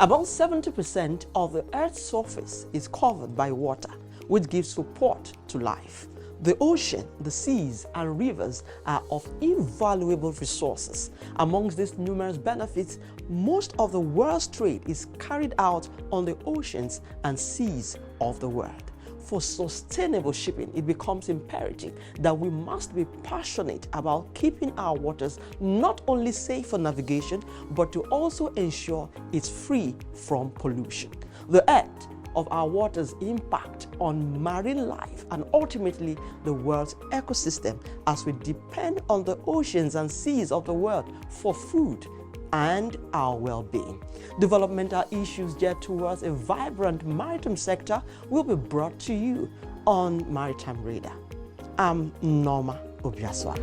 About 70% of the Earth's surface is covered by water, which gives support to life. The ocean, the seas, and rivers are of invaluable resources. Amongst these numerous benefits, most of the world's trade is carried out on the oceans and seas of the world. For sustainable shipping, it becomes imperative that we must be passionate about keeping our waters not only safe for navigation, but to also ensure it's free from pollution. The Earth of our waters impact on marine life and ultimately the world's ecosystem, as we depend on the oceans and seas of the world for food and our well-being. Developmental issues geared towards a vibrant maritime sector will be brought to you on Maritime Radar. I'm Nneoma Obi-Asualo.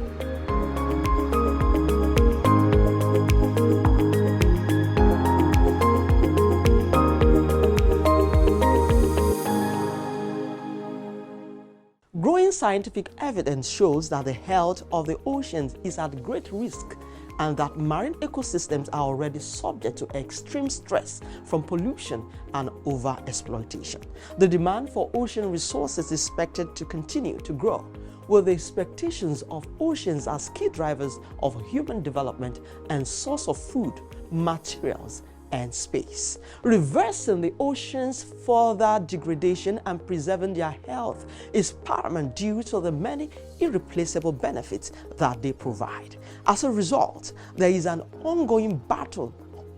Growing scientific evidence shows that the health of the oceans is at great risk and that marine ecosystems are already subject to extreme stress from pollution and overexploitation. The demand for ocean resources is expected to continue to grow, with the expectations of oceans as key drivers of human development and source of food, materials, and space. Reversing the ocean's further degradation and preserving their health is paramount due to the many irreplaceable benefits that they provide. As a result, there is an ongoing battle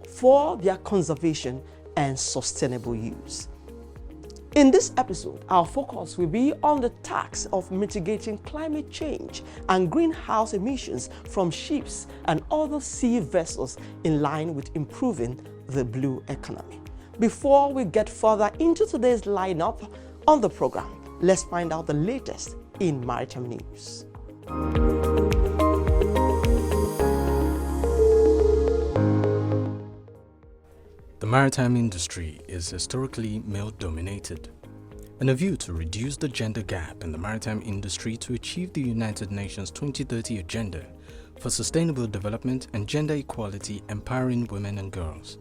for their conservation and sustainable use. In this episode, our focus will be on the task of mitigating climate change and greenhouse emissions from ships and other sea vessels in line with improving the blue economy. Before we get further into today's lineup on the program, let's find out the latest in maritime news. The maritime industry is historically male-dominated. In a view to reduce the gender gap in the maritime industry to achieve the United Nations 2030 Agenda for Sustainable Development and Gender Equality empowering women and girls,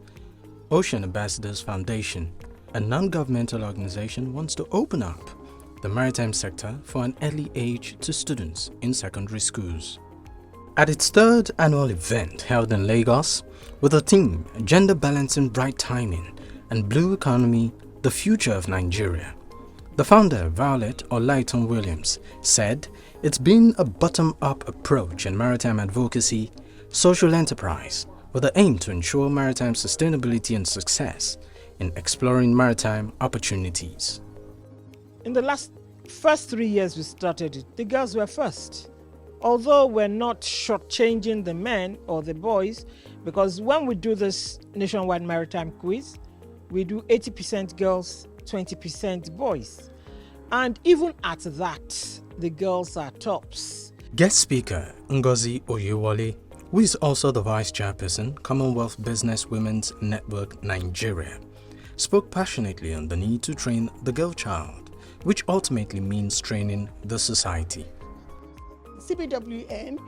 Ocean Ambassadors Foundation, a non-governmental organization, wants to open up the maritime sector for an early age to students in secondary schools. At its third annual event held in Lagos, with the theme Gender Balancing Bright Timing and Blue Economy, the Future of Nigeria, the founder, Violet Olaitan Williams, said it's been a bottom-up approach in maritime advocacy, social enterprise, with the aim to ensure maritime sustainability and success in exploring maritime opportunities. In the first 3 years we started it, the girls were first. Although we're not shortchanging the men or the boys, because when we do this nationwide maritime quiz, we do 80% girls, 20% boys. And even at that, the girls are tops. Guest speaker Ngozi Oyewole, who is also the vice chairperson, Commonwealth Business Women's Network Nigeria, spoke passionately on the need to train the girl child, which ultimately means training the society. CBWN,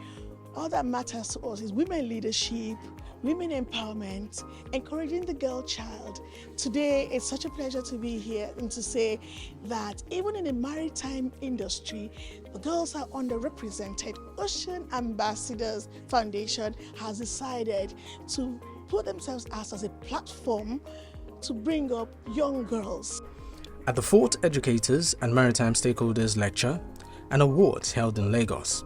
all that matters to us is women leadership, women empowerment, encouraging the girl child. Today, it's such a pleasure to be here and to say that even in the maritime industry, the girls are underrepresented. Ocean Ambassadors Foundation has decided to put themselves as a platform to bring up young girls. At the 4th Educators and Maritime Stakeholders Lecture and Awards held in Lagos,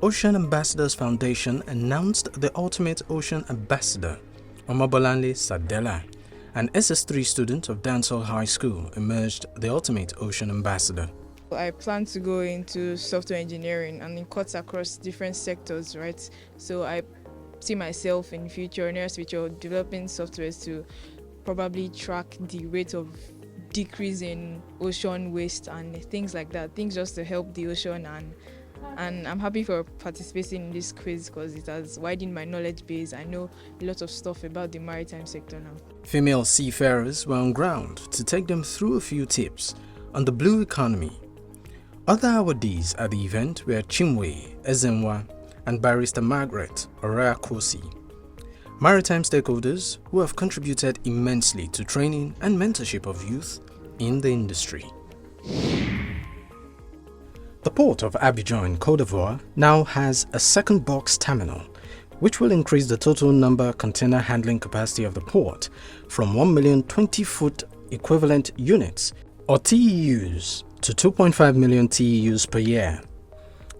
Ocean Ambassadors Foundation announced the Ultimate Ocean Ambassador, Omobolanle Sadela, an SS3 student of Dancehall High School, emerged the Ultimate Ocean Ambassador. I plan to go into software engineering and it cuts across different sectors, right? So I see myself in future, near future, developing softwares to probably track the rate of decrease in ocean waste and things like that, things just to help the ocean. And I'm happy for participating in this quiz because it has widened my knowledge base. I know a lot of stuff about the maritime sector now. Female seafarers were on ground to take them through a few tips on the blue economy. Other awardees at the event were Chimwe Ezenwa and Barrister Margaret Orakosi. maritime stakeholders who have contributed immensely to training and mentorship of youth in the industry. The port of Abidjan in Côte d'Ivoire now has a second box terminal, which will increase the total number container handling capacity of the port from 1 million 20-foot equivalent units, or TEUs, to 2.5 million TEUs per year.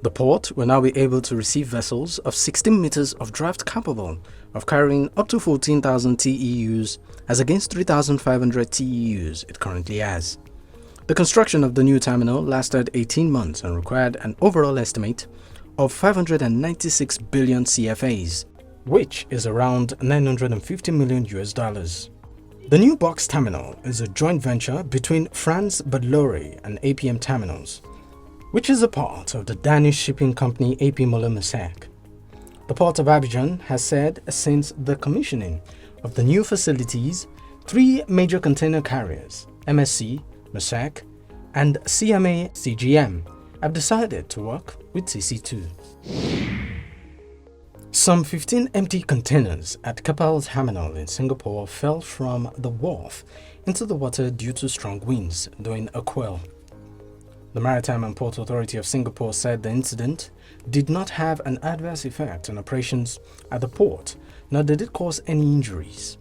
The port will now be able to receive vessels of 16 meters of draft capable of carrying up to 14,000 TEUs as against 3,500 TEUs it currently has. The construction of the new terminal lasted 18 months and required an overall estimate of 596 billion CFAs, which is around 950 million US dollars. The new box terminal is a joint venture between France Badlore and APM Terminals, which is a part of the Danish shipping company AP Moller-Maersk. The Port of Abidjan has said since the commissioning of the new facilities, 3 major container carriers, MSC, Maersk, and CMA CGM, have decided to work with CC2. Some 15 empty containers at Keppel Terminal in Singapore fell from the wharf into the water due to strong winds during a quell. The Maritime and Port Authority of Singapore said the incident did not have an adverse effect on operations at the port, nor did it cause any injuries.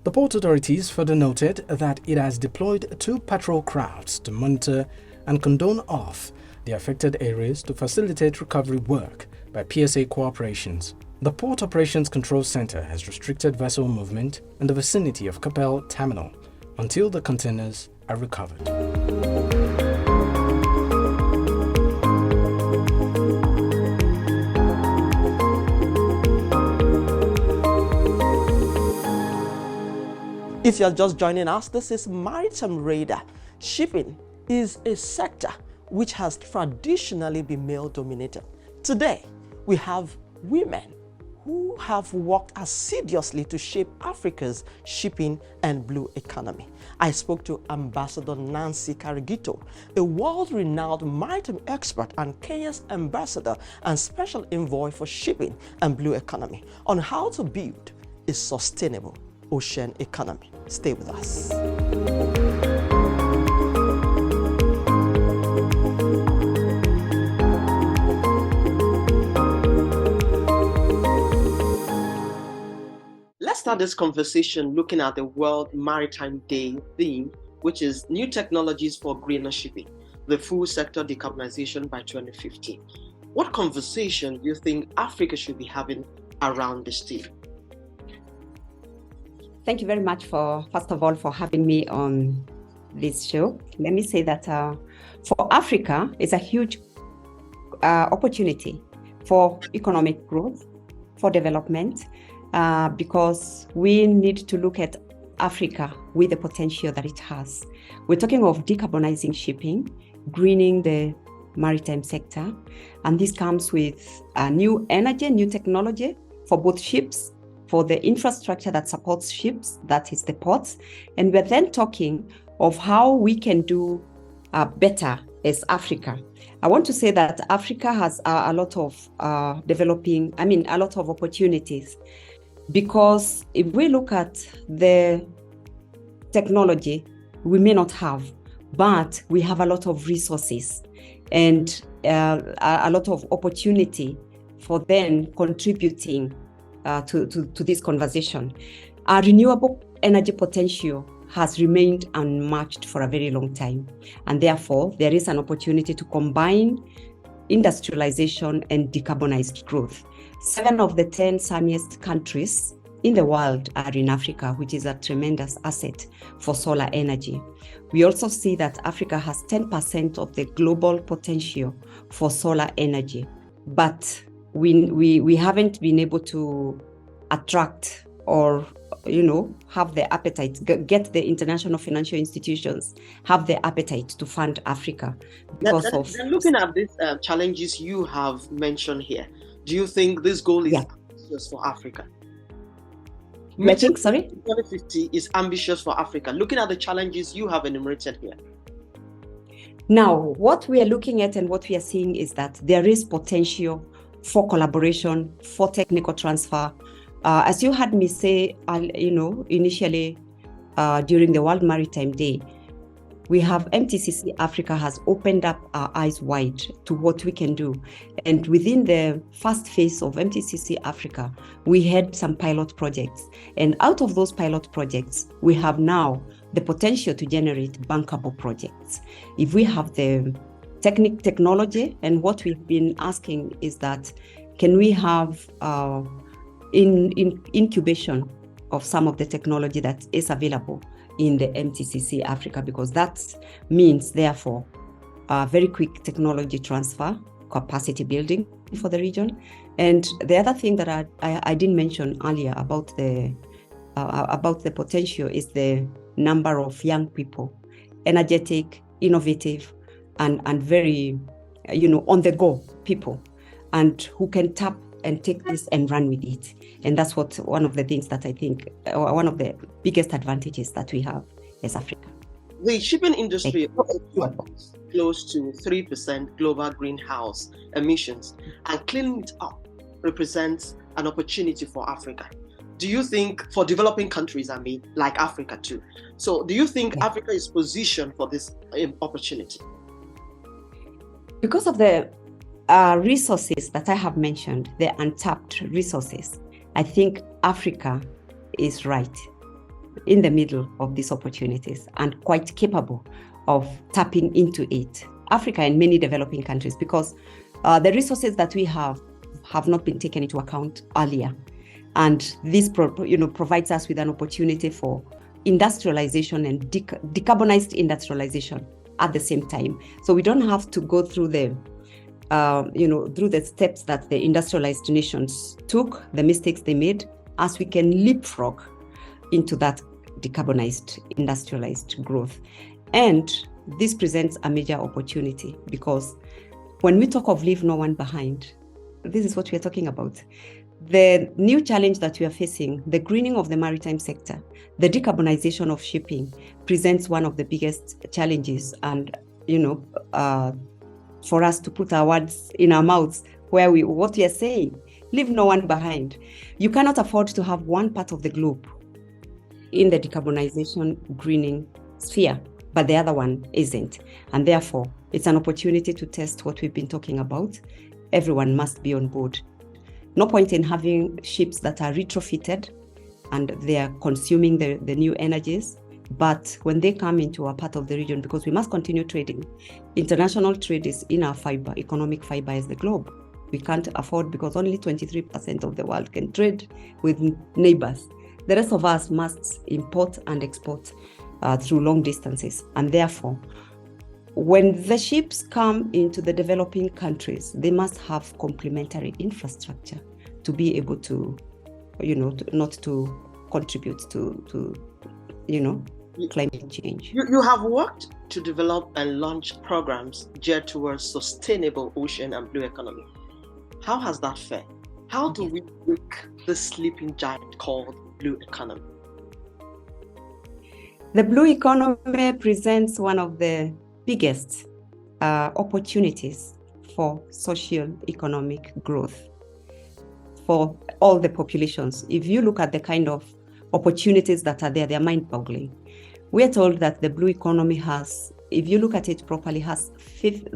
The port authorities further noted that it has deployed 2 patrol crafts to monitor and cordon off the affected areas to facilitate recovery work by PSA corporations. The Port Operations Control Center has restricted vessel movement in the vicinity of Keppel Terminal until the containers are recovered. If you're just joining us, this is Maritime Radar. Shipping is a sector which has traditionally been male-dominated. Today, we have women who have worked assiduously to shape Africa's shipping and blue economy. I spoke to Ambassador Nancy Karigithu, a world-renowned maritime expert and Kenya's ambassador and special envoy for shipping and blue economy, on how to build a sustainable ocean economy. Stay with us. Let's start this conversation looking at the World Maritime Day theme, which is New Technologies for Greener Shipping, the full sector decarbonization by 2050. What conversation do you think Africa should be having around this theme? Thank you very much first of all, for having me on this show. Let me say that for Africa, it's a huge opportunity for economic growth, for development, because we need to look at Africa with the potential that it has. We're talking of decarbonizing shipping, greening the maritime sector, and this comes with new energy, new technology for both ships, for the infrastructure that supports ships, that is the ports. And we're then talking of how we can do better as Africa. I want to say that Africa has a lot of a lot of opportunities, because if we look at the technology, we may not have, but we have a lot of resources and a lot of opportunity for then contributing to this conversation. Our renewable energy potential has remained unmatched for a very long time, and therefore there is an opportunity to combine industrialization and decarbonized growth. 7 of the 10 sunniest countries in the world are in Africa, which is a tremendous asset for solar energy. We also see that Africa has 10% of the global potential for solar energy, but we haven't been able to attract or have the appetite, get the international financial institutions have the appetite to fund Africa because of looking at these challenges you have mentioned here. Do you think this goal is ambitious for Africa? I think, sorry? 2050 is ambitious for Africa, looking at the challenges you have enumerated here. Now, what we are looking at and what we are seeing is that there is potential for collaboration, for technical transfer, As you had me say, initially during the World Maritime Day, we have MTCC Africa has opened up our eyes wide to what we can do. And within the first phase of MTCC Africa, we had some pilot projects. And out of those pilot projects, we have now the potential to generate bankable projects. If we have the technology, and what we've been asking is that, can we have in incubation of some of the technology that is available in the MTCC Africa, because that means, therefore, very quick technology transfer, capacity building for the region. And the other thing that I didn't mention earlier about the potential is the number of young people, energetic, innovative, and very, on the go people, and who can tap and take this and run with it. And that's one of the things that I think, one of the biggest advantages that we have as Africa. The shipping industry close to 3% global greenhouse emissions, and cleaning it up represents an opportunity for Africa. Do you think, for developing countries, like Africa too? So do you think Africa is positioned for this opportunity? Because of the resources that I have mentioned, the untapped resources, I think Africa is right in the middle of these opportunities and quite capable of tapping into it. Africa and many developing countries, because the resources that we have not been taken into account earlier. And this provides us with an opportunity for industrialization and decarbonized industrialization at the same time. So we don't have to go through the through the steps that the industrialized nations took, the mistakes they made, as we can leapfrog into that decarbonized, industrialized growth. And this presents a major opportunity, because when we talk of leave no one behind, this is what we are talking about. The new challenge that we are facing, the greening of the maritime sector, the decarbonization of shipping, presents one of the biggest challenges. And, for us to put our words in our mouths, what we are saying, leave no one behind. You cannot afford to have one part of the globe in the decarbonization greening sphere, but the other one isn't. And therefore, it's an opportunity to test what we've been talking about. Everyone must be on board. No point in having ships that are retrofitted and they are consuming the new energies. But when they come into a part of the region, because we must continue trading, international trade is in our fiber, economic fiber is the globe. We can't afford, because only 23% of the world can trade with neighbors. The rest of us must import and export through long distances. And therefore, when the ships come into the developing countries, they must have complementary infrastructure to be able to, not to contribute to climate change. You have worked to develop and launch programs geared towards sustainable ocean and blue economy. How has that fared? How do we break the sleeping giant called blue economy? The blue economy presents one of the biggest opportunities for socio-economic growth for all the populations. If you look at the kind of opportunities that are there, they're mind-boggling. We are told that the blue economy has, if you look at it properly, has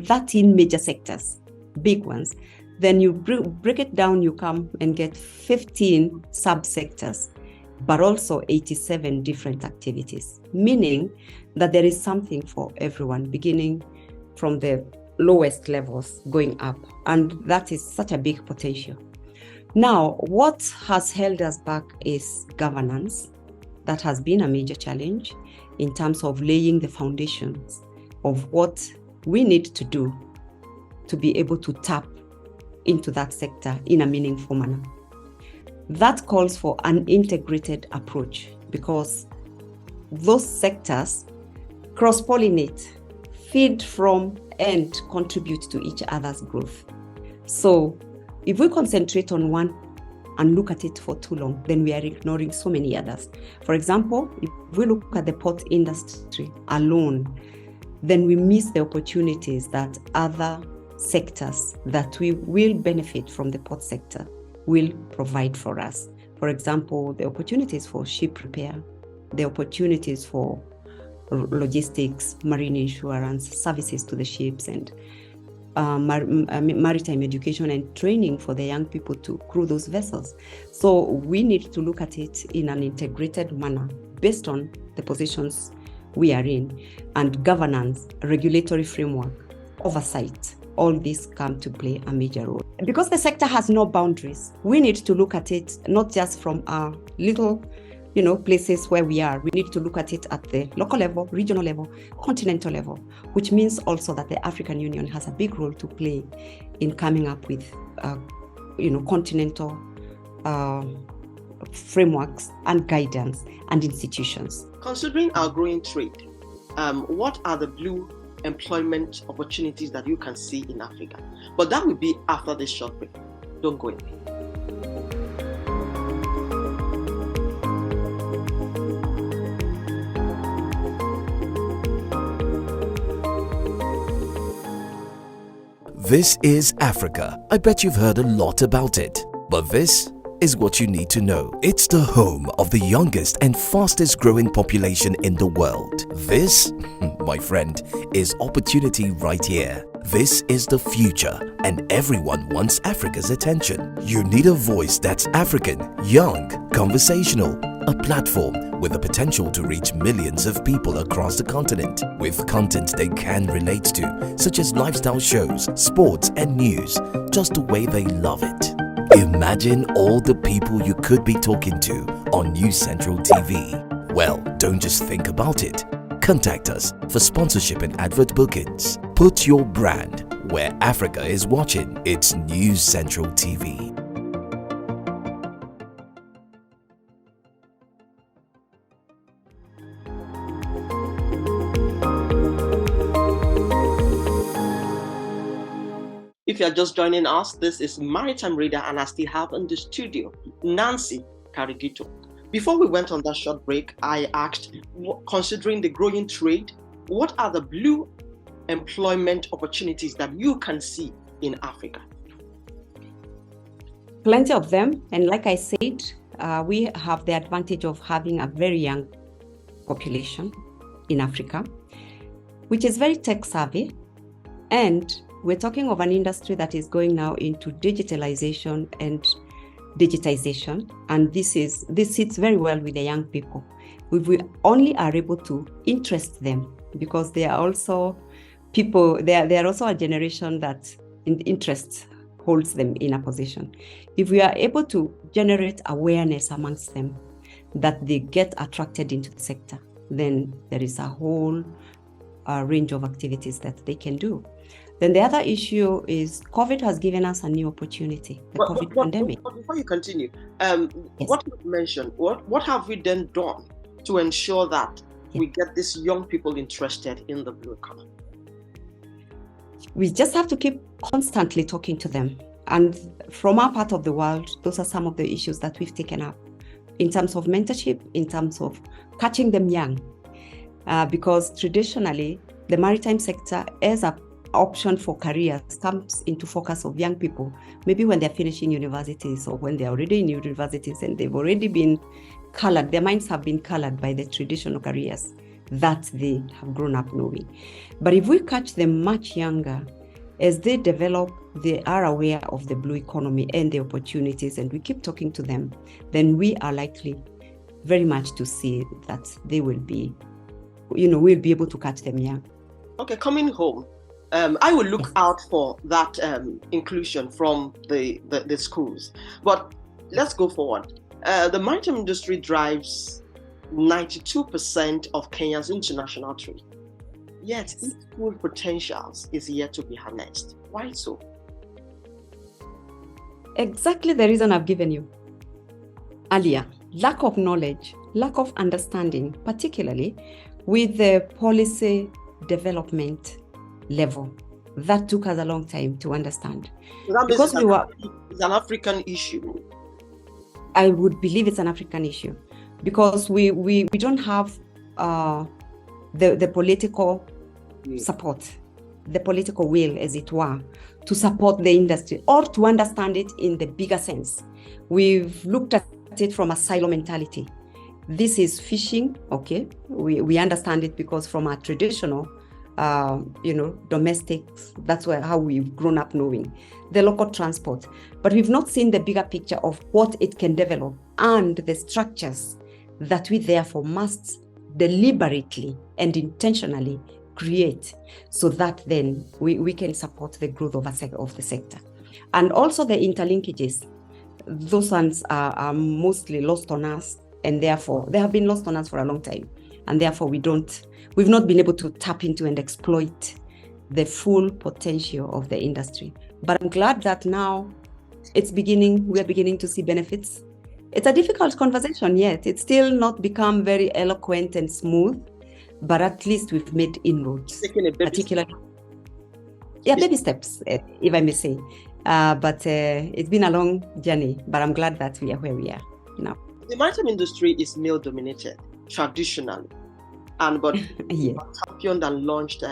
13 major sectors, big ones. Then you break it down, you come and get 15 subsectors, but also 87 different activities, meaning that there is something for everyone, beginning from the lowest levels going up. And that is such a big potential. Now, what has held us back is governance. That has been a major challenge in terms of laying the foundations of what we need to do to be able to tap into that sector in a meaningful manner. That calls for an integrated approach, because those sectors cross-pollinate, feed from, and contribute to each other's growth. So if we concentrate on one and look at it for too long, then we are ignoring so many others. For example, if we look at the port industry alone, then we miss the opportunities that other sectors that we will benefit from the port sector will provide for us. For example, the opportunities for ship repair, the opportunities for logistics, marine insurance, services to the ships, and maritime education and training for the young people to crew those vessels. So we need to look at it in an integrated manner based on the positions we are in, and governance, regulatory framework, oversight. All these come to play a major role. Because the sector has no boundaries, we need to look at it not just from our little places where we are. We need to look at it at the local level, regional level, continental level, which means also that the African Union has a big role to play in coming up with, continental frameworks and guidance and institutions. Considering our growing trade, what are the blue employment opportunities that you can see in Africa? But that will be after this short break. Don't go away. This is Africa. I bet you've heard a lot about it. But this is what you need to know. It's the home of the youngest and fastest growing population in the world. This, my friend, is opportunity right here. This is the future, and everyone wants Africa's attention. You need a voice that's African, young, conversational, a platform with the potential to reach millions of people across the continent with content they can relate to, such as lifestyle shows, sports and news, just the way they love it. Imagine all the people you could be talking to on News Central TV. Well, don't just think about it. Contact us for sponsorship and advert bookings. Put your brand where Africa is watching. It's News Central TV. If you are just joining us, this is Maritime Radar, and I still have in the studio Nancy Karigithu. Before we went on that short break, I asked, considering the growing trade, what are the blue employment opportunities that you can see in Africa? Plenty of them. And like I said, we have the advantage of having a very young population in Africa, which is very tech savvy. And we're talking of an industry that is going now into digitalization and digitization, and this sits very well with the young people. If we only are able to interest them, because they are also people, they are also a generation that in interest holds them in a position. If we are able to generate awareness amongst them that they get attracted into the sector, then there is a whole range of activities that they can do. Then the other issue is COVID has given us a new opportunity, COVID pandemic. But before you continue, Yes. what you mentioned, what have we then done to ensure that we get these young people interested in the blue economy? We just have to keep constantly talking to them. And from our part of the world, those are some of the issues that we've taken up in terms of mentorship, in terms of catching them young. Because traditionally, the maritime sector as an option for careers comes into focus of young people, maybe when they're finishing universities or when they're already in universities and they've already been colored, their minds have been colored by the traditional careers that they have grown up knowing. But if we catch them much younger, as they develop, they are aware of the blue economy and the opportunities, and we keep talking to them, then we are likely very much to see that they will be, we'll be able to catch them young. Okay, coming home, I will look out for that inclusion from the schools. But let's go forward. The maritime industry drives 92% of Kenya's international trade. Yet its full potentials is yet to be harnessed. Why so? Exactly the reason I've given you earlier. Lack of knowledge, lack of understanding, particularly with the policy development level. That took us a long time to understand. So that because it's an African issue. I would believe it's an African issue because we don't have the political support, the political will, as it were, to support the industry or to understand it in the bigger sense. We've looked at it from a silo mentality. This is fishing, okay? We understand it because from our traditional, domestics, that's how we've grown up knowing the local transport. But we've not seen the bigger picture of what it can develop and the structures that we therefore must deliberately and intentionally create so that then we can support the growth of the sector. And also the interlinkages, those ones are mostly lost on us, and therefore they have been lost on us for a long time. And therefore we've not been able to tap into and exploit the full potential of the industry. But I'm glad that now we're beginning to see benefits. It's a difficult conversation yet. It's still not become very eloquent and smooth, but at least we've made inroads. Particularly, baby steps, if I may say. But it's been a long journey, but I'm glad that we are where we are now. The maritime industry is male-dominated, traditionally, but yeah. championed and launched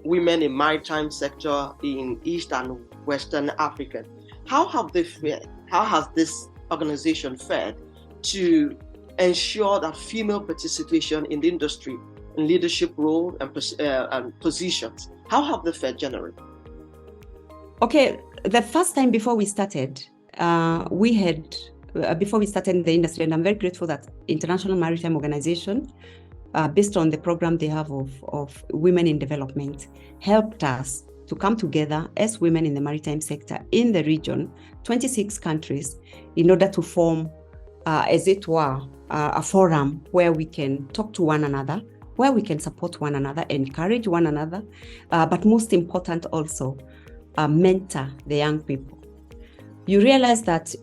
women in maritime sector in East and Western Africa. How have they fared? How has this organization fared to ensure that female participation in the industry, in leadership role and positions, how have they fared generally? Okay, the first time before we started, before we started in the industry, and I'm very grateful that International Maritime Organization, based on the program they have of women in development, helped us to come together as women in the maritime sector in the region, 26 countries, in order to form, as it were, a forum where we can talk to one another, where we can support one another, encourage one another, but most important also, mentor the young people. You realize that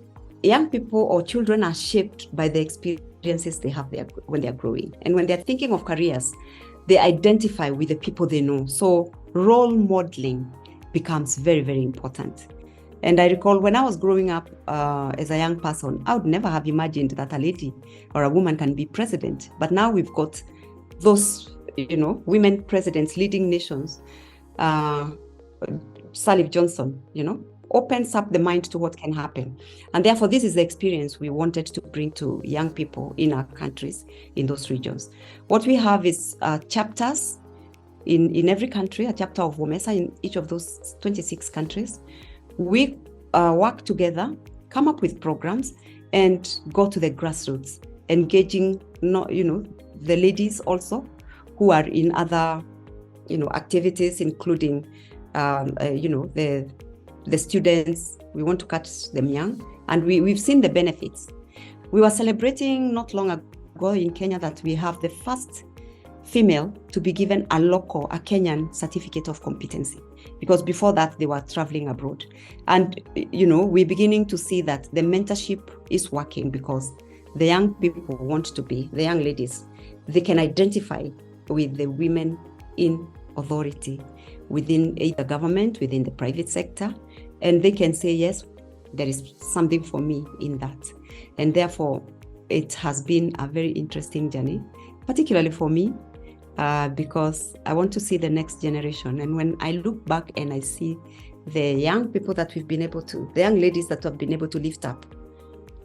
young people or children are shaped by the experiences they have when they're growing. And when they're thinking of careers, they identify with the people they know. So role modeling becomes very, very important. And I recall when I was growing up as a young person, I would never have imagined that a lady or a woman can be president. But now we've got those, women presidents leading nations. Salif Johnson, opens up the mind to what can happen. And therefore, this is the experience we wanted to bring to young people in our countries, in those regions. What we have is chapters in every country, a chapter of WOMESA in each of those 26 countries. We work together, come up with programs, and go to the grassroots, engaging, the ladies also who are in other, activities, including, the students. We want to catch them young, and we've seen the benefits. We were celebrating not long ago in Kenya that we have the first female to be given a Kenyan certificate of competency, because before that they were traveling abroad. And we're beginning to see that the mentorship is working, because the young people want to be, the young ladies, they can identify with the women in authority within either government, within the private sector, and they can say, yes, there is something for me in that. And therefore, it has been a very interesting journey, particularly for me, because I want to see the next generation. And when I look back and I see the young people that we've been able to, the young ladies that have been able to lift up,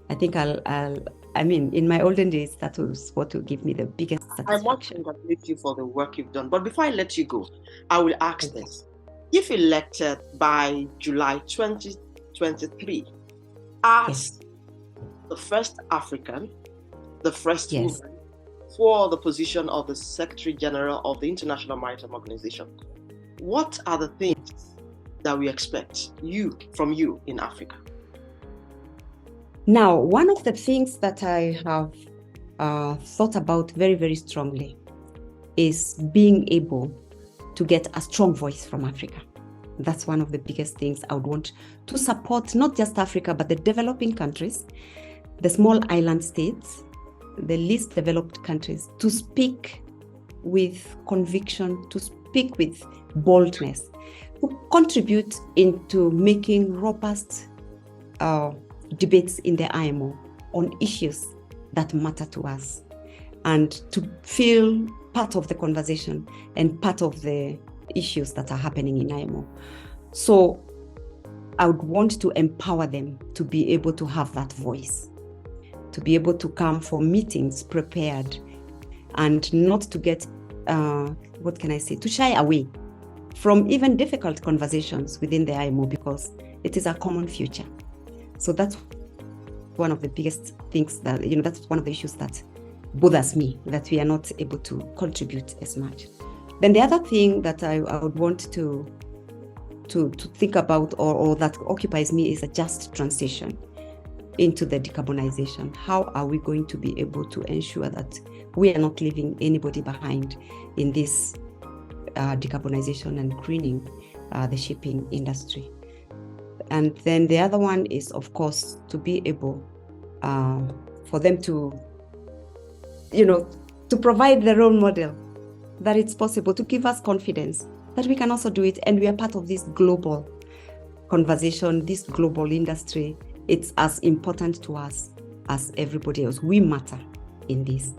I think in my olden days, that was what will give me the biggest satisfaction. I want to congratulate you for the work you've done. But before I let you go, I will ask this. If elected by July 2023 as the first African, the first woman for the position of the Secretary General of the International Maritime Organization, what are the things that we expect from you in Africa? Now, one of the things that I have thought about very, very strongly is being able to get a strong voice from Africa. That's one of the biggest things I would want to support, not just Africa, but the developing countries, the small island states, the least developed countries, to speak with conviction, to speak with boldness, to contribute into making robust debates in the IMO on issues that matter to us, and to feel part of the conversation and part of the issues that are happening in IMO. So I would want to empower them to be able to have that voice. to be able to come for meetings prepared and not to get, to shy away from even difficult conversations within the IMO, because it is a common future. So that's one of the biggest things that, that's one of the issues that bothers me, that we are not able to contribute as much. Then the other thing that I would want to think about, or that occupies me, is a just transition into the decarbonization. How are we going to be able to ensure that we are not leaving anybody behind in this decarbonization and greening the shipping industry? And then the other one is, of course, to be able for them to, to provide the role model that it's possible, to give us confidence that we can also do it, and we are part of this global conversation, this global industry. It's as important to us as everybody else. We matter in this,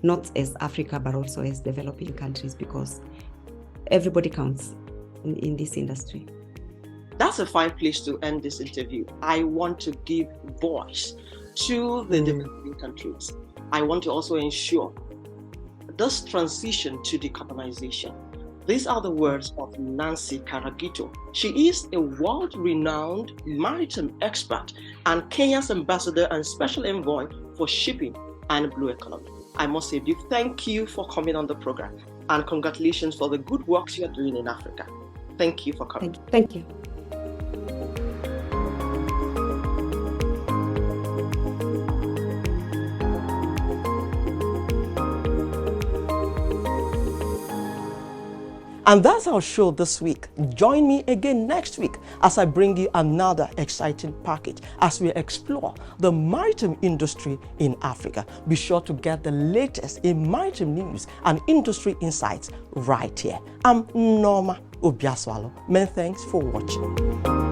not as Africa, but also as developing countries, because everybody counts in this industry. That's a fine place to end this interview. I want to give voice to the developing countries. I want to also ensure this transition to decarbonization. These are the words of Nancy Karigithu. She is a world-renowned maritime expert and Kenya's ambassador and special envoy for shipping and blue economy. I must say, thank you for coming on the program, and congratulations for the good work you are doing in Africa. Thank you for coming. Thank you. And that's our show this week. Join me again next week as I bring you another exciting package as we explore the maritime industry in Africa. Be sure to get the latest in maritime news and industry insights right here. I'm Nneoma Obi-Asualo. Many thanks for watching.